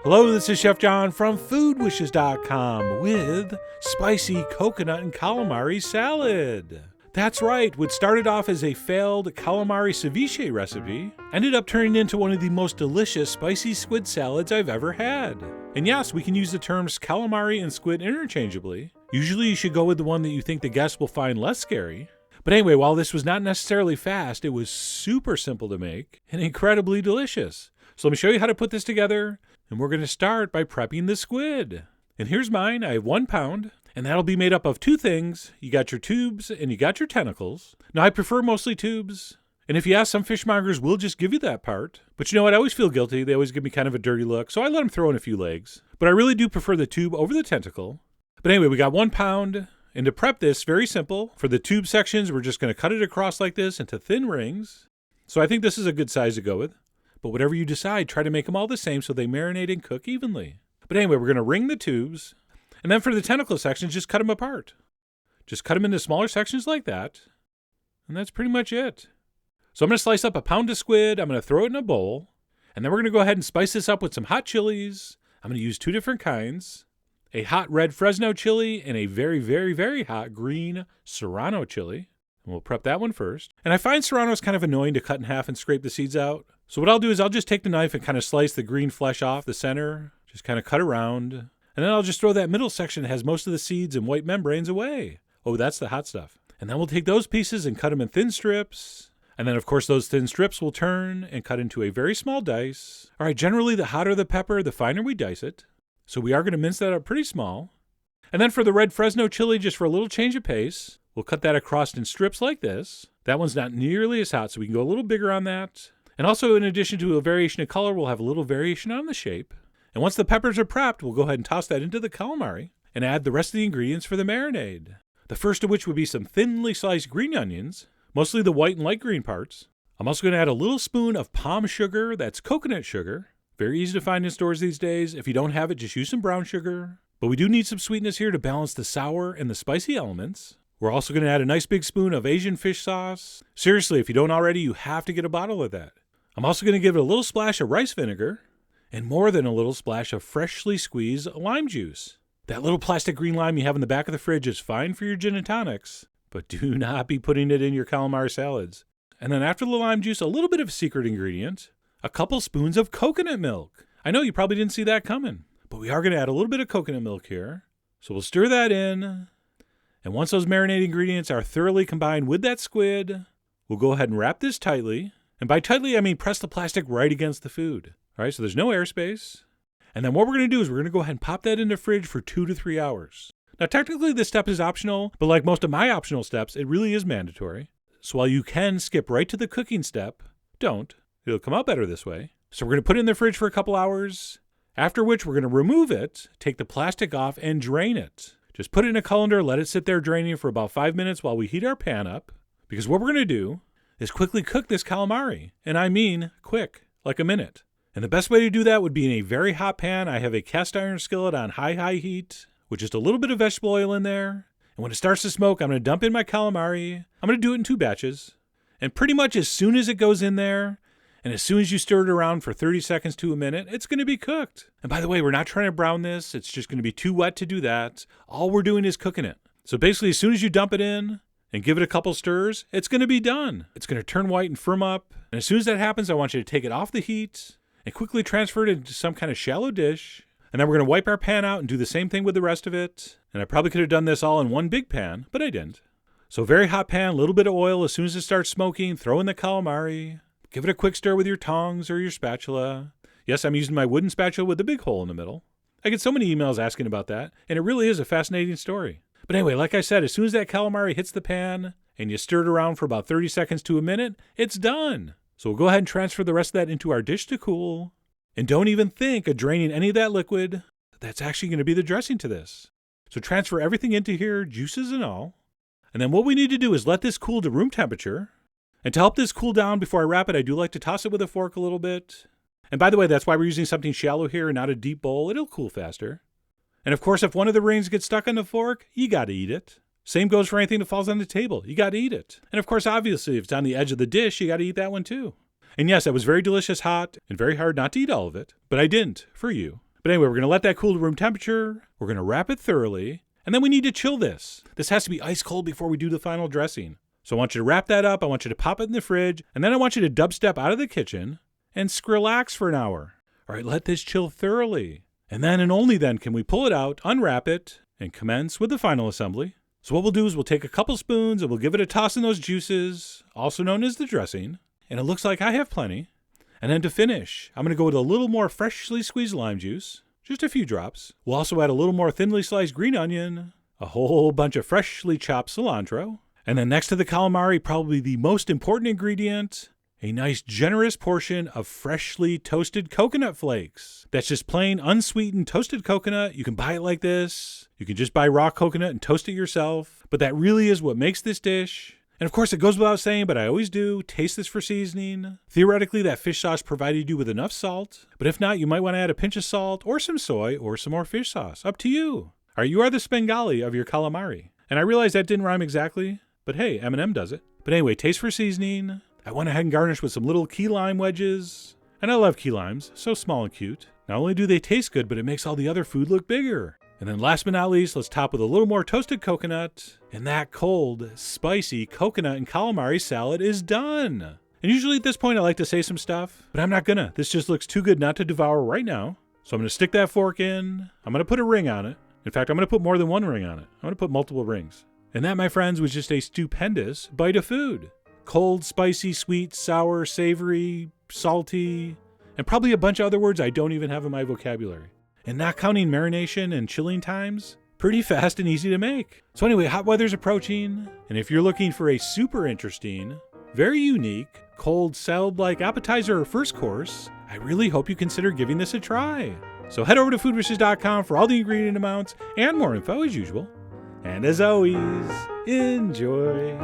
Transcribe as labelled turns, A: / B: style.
A: Hello, this is Chef John from foodwishes.com with spicy coconut and calamari salad. That's right, what started off as a failed calamari ceviche recipe ended up turning into one of the most delicious spicy squid salads I've ever had. And yes, we can use the terms calamari and squid interchangeably. Usually you should go with the one that you think the guests will find less scary. But anyway, while this was not necessarily fast, it was super simple to make and incredibly delicious. So let me show you how to put this together. And we're going to start by prepping the squid. And here's mine. I have 1 pound, and that'll be made up of 2 things. You got your tubes and you got your tentacles. Now, I prefer mostly tubes. And if you ask, some fishmongers will just give you that part. But you know what? I always feel guilty. They always give me kind of a dirty look, so I let them throw in a few legs. But I really do prefer the tube over the tentacle. But anyway, we got 1 pound. And to prep this, very simple. For the tube sections, we're just going to cut it across like this into thin rings. So I think this is a good size to go with. But whatever you decide, try to make them all the same so they marinate and cook evenly. But anyway, we're going to ring the tubes. And then for the tentacle sections, just cut them apart. Just cut them into smaller sections like that. And that's pretty much it. So I'm going to slice up a pound of squid. I'm going to throw it in a bowl. And then we're going to go ahead and spice this up with some hot chilies. I'm going to use 2 different kinds. A hot red Fresno chili and a very, very, very hot green Serrano chili. And we'll prep that one first. And I find Serrano's kind of annoying to cut in half and scrape the seeds out. So what I'll do is I'll just take the knife and kind of slice the green flesh off the center. Just kind of cut around. And then I'll just throw that middle section that has most of the seeds and white membranes away. Oh, that's the hot stuff. And then we'll take those pieces and cut them in thin strips. And then, of course, those thin strips will turn and cut into a very small dice. All right, generally, the hotter the pepper, the finer we dice it. So we are going to mince that up pretty small. And then for the red Fresno chili, just for a little change of pace, we'll cut that across in strips like this. That one's not nearly as hot, so we can go a little bigger on that. And also, in addition to a variation of color, we'll have a little variation on the shape. And once the peppers are prepped, we'll go ahead and toss that into the calamari and add the rest of the ingredients for the marinade. The first of which would be some thinly sliced green onions, mostly the white and light green parts. I'm also going to add a little spoon of palm sugar, that's coconut sugar. Very easy to find in stores these days. If you don't have it, just use some brown sugar. But we do need some sweetness here to balance the sour and the spicy elements. We're also going to add a nice big spoon of Asian fish sauce. Seriously, if you don't already, you have to get a bottle of that. I'm also going to give it a little splash of rice vinegar and more than a little splash of freshly squeezed lime juice. That little plastic green lime you have in the back of the fridge is fine for your gin and tonics, but do not be putting it in your calamari salads. And then after the lime juice, a little bit of a secret ingredient, a couple spoons of coconut milk. I know you probably didn't see that coming, but we are going to add a little bit of coconut milk here. So we'll stir that in. And once those marinade ingredients are thoroughly combined with that squid, we'll go ahead and wrap this tightly. And by tightly, I mean press the plastic right against the food. All right, so there's no airspace. And then what we're going to do is we're going to go ahead and pop that in the fridge for 2 to 3 hours. Now, technically, this step is optional, but like most of my optional steps, it really is mandatory. So while you can skip right to the cooking step, don't. It'll come out better this way. So we're going to put it in the fridge for a couple hours, after which we're going to remove it, take the plastic off, and drain it. Just put it in a colander, let it sit there draining for about 5 minutes while we heat our pan up. Because what we're going to do is quickly cook this calamari. And I mean quick, like a minute. And the best way to do that would be in a very hot pan. I have a cast iron skillet on high heat with just a little bit of vegetable oil in there. And when it starts to smoke, I'm going to dump in my calamari. I'm going to do it in 2 batches. And pretty much as soon as it goes in there, and as soon as you stir it around for 30 seconds to a minute, it's going to be cooked. And by the way, we're not trying to brown this. It's just going to be too wet to do that. All we're doing is cooking it. So basically, as soon as you dump it in and give it a couple stirs, it's going to be done. It's going to turn white and firm up. And as soon as that happens, I want you to take it off the heat and quickly transfer it into some kind of shallow dish. And then we're going to wipe our pan out and do the same thing with the rest of it. And I probably could have done this all in one big pan, but I didn't. So very hot pan, a little bit of oil. As soon as it starts smoking, throw in the calamari. Give it a quick stir with your tongs or your spatula. Yes, I'm using my wooden spatula with the big hole in the middle. I get so many emails asking about that, and it really is a fascinating story. But anyway, like I said, as soon as that calamari hits the pan and you stir it around for about 30 seconds to a minute, it's done. So we'll go ahead and transfer the rest of that into our dish to cool. And don't even think of draining any of that liquid. That's actually going to be the dressing to this. So transfer everything into here, juices and all. And then what we need to do is let this cool to room temperature. And to help this cool down before I wrap it, I do like to toss it with a fork a little bit. And by the way, that's why we're using something shallow here and not a deep bowl. It'll cool faster. And of course, if one of the rings gets stuck on the fork, you got to eat it. Same goes for anything that falls on the table. You got to eat it. And of course, obviously, if it's on the edge of the dish, you got to eat that one too. And yes, it was very delicious hot and very hard not to eat all of it. But I didn't, for you. But anyway, we're going to let that cool to room temperature. We're going to wrap it thoroughly. And then we need to chill this. This has to be ice cold before we do the final dressing. So I want you to wrap that up. I want you to pop it in the fridge. And then I want you to dubstep out of the kitchen and skrillax for an hour. All right, let this chill thoroughly. And then and only then can we pull it out, unwrap it, and commence with the final assembly. So what we'll do is we'll take a couple spoons and we'll give it a toss in those juices, also known as the dressing. And it looks like I have plenty. And then to finish, I'm going to go with a little more freshly squeezed lime juice, just a few drops. We'll also add a little more thinly sliced green onion, a whole bunch of freshly chopped cilantro, and then next to the calamari, probably the most important ingredient, a nice generous portion of freshly toasted coconut flakes. That's just plain unsweetened toasted coconut. You can buy it like this. You can just buy raw coconut and toast it yourself. But that really is what makes this dish. And of course, it goes without saying, but I always do, taste this for seasoning. Theoretically, that fish sauce provided you with enough salt. But if not, you might want to add a pinch of salt or some soy or some more fish sauce. Up to you. Or you are the Spengali of your calamari. And I realize that didn't rhyme exactly, but hey, M&M does it. But anyway, taste for seasoning. I went ahead and garnished with some little key lime wedges. And I love key limes, so small and cute. Not only do they taste good, but it makes all the other food look bigger. And then last but not least, let's top with a little more toasted coconut. And that cold, spicy coconut and calamari salad is done. And usually at this point I like to say some stuff, but I'm not gonna. This just looks too good not to devour right now. So I'm gonna stick that fork in. I'm gonna put a ring on it. In fact, I'm gonna put more than one ring on it. I'm gonna put multiple rings. And that, my friends, was just a stupendous bite of food. Cold, spicy, sweet, sour, savory, salty, and probably a bunch of other words I don't even have in my vocabulary. And not counting marination and chilling times, pretty fast and easy to make. So anyway, hot weather's approaching, and if you're looking for a super interesting, very unique, cold salad-like appetizer or first course, I really hope you consider giving this a try. So head over to foodwishes.com for all the ingredient amounts and more info as usual. And as always, enjoy.